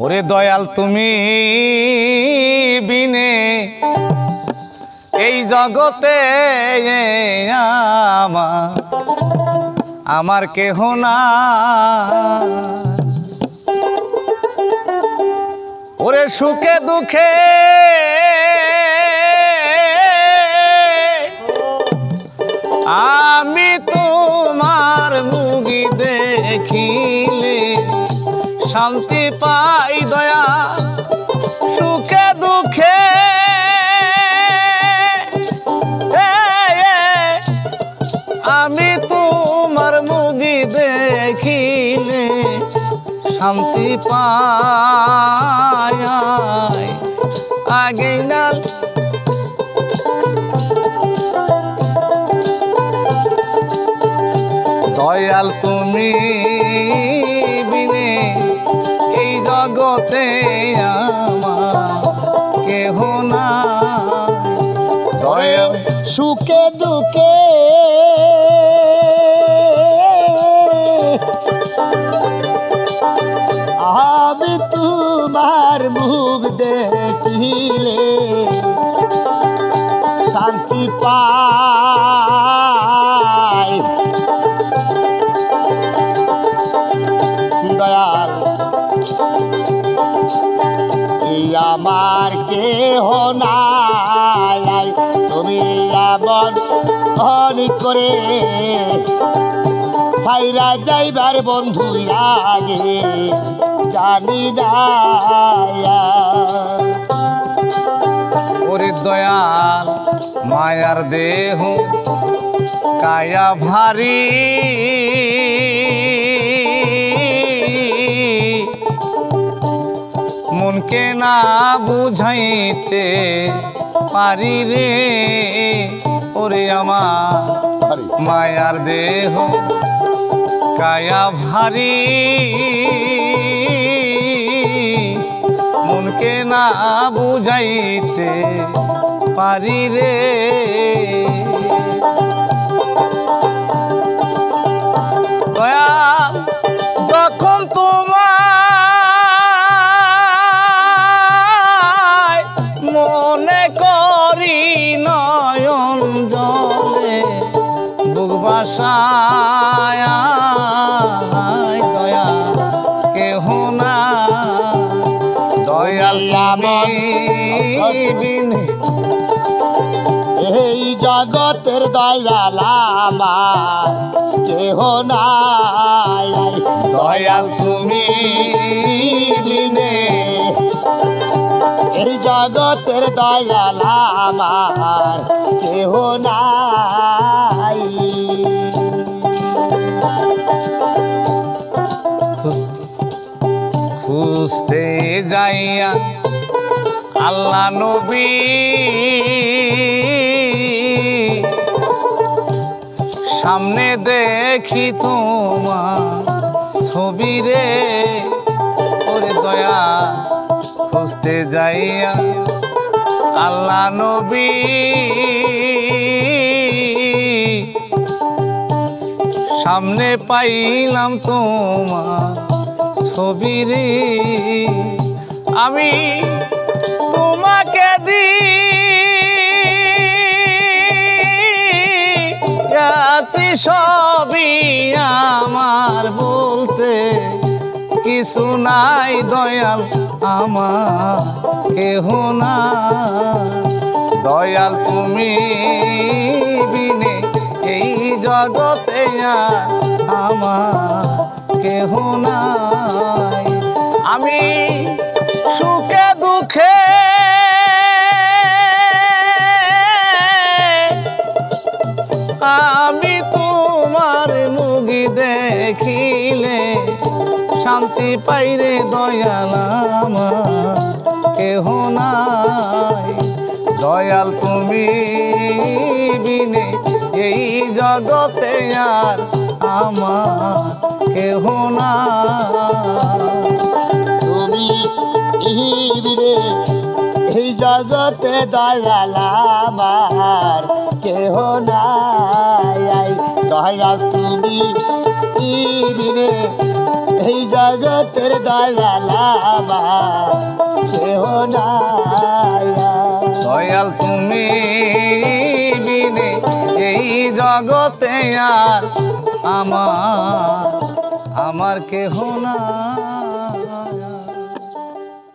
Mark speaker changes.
Speaker 1: ওরে দয়াল তুমি বিনে এই জগতে আমার কেহ না। ওরে সুখে দুঃখে আমি তোমার মুখি দেখিলে শান্তি পাই দয়া। সুখে দুঃখে আমি তোমার মুখি দেখিলে শান্তি পাই। আগে না দয়াল তুমি বিনে এই জগতে আমার কেহ না। দয়াল
Speaker 2: সুখে দুঃখে আমি তোমার মুখ দেখিলে শান্তি পাই। দয়াল এই আমার কেহ নাই, তুমি এমন অনেক করে সাইরা যাইবার বন্ধু আগে জানি না।
Speaker 1: ওরে দয়াল মায়ার দেহ কায়া ভারী, মনকে না বুঝাইতে পারি রে। ওরে আমার মায়ার দেহ কায়া ভারী, মনকে না বুঝাইতে পারি রে। দয়াল যখন তোমায় মনে করি নয়ন জলে বুক বাসায় দয়া কেহ না। দয়াল বিনে
Speaker 2: এই জগতের দয়াল আমার কেহ নাই।
Speaker 1: দয়াল তুমি বিনে
Speaker 2: এই জগতের দয়াল আমার কেহ নাই।
Speaker 1: খুঁজতে যাইয়া আল্লাহ নবী সামনে দেখি তোমার ছবি রে। ওরে দয়া খুঁজতে যাইয়া আল্লাহ নবী সামনে পাইলাম তোমার ছবি রে। আমি তোমাকে দিয়াছি সবই আমার বলতে কিছু নাই। দয়াল আমার কেহ না। দয়াল তুমি বিনে এই জগতে আমার কেহ নাই। আমি সুখে দুঃখে আমি তোমার মুখি দেখিলে শান্তি পাইরে দয়াল আমার কেহ নাই। দয়াল তুমি বিনে এই জগতে আর আমার কেহ না।
Speaker 2: তুমি বিনে এই জগতে দয়াল আমার কেহ নাই। দয়াল তুমি বিনে এই জগতে জগতের দয়াল আমার কেহ নাই
Speaker 1: দয়াল তুমি বিনে এই জগতে আর আমার কেহ না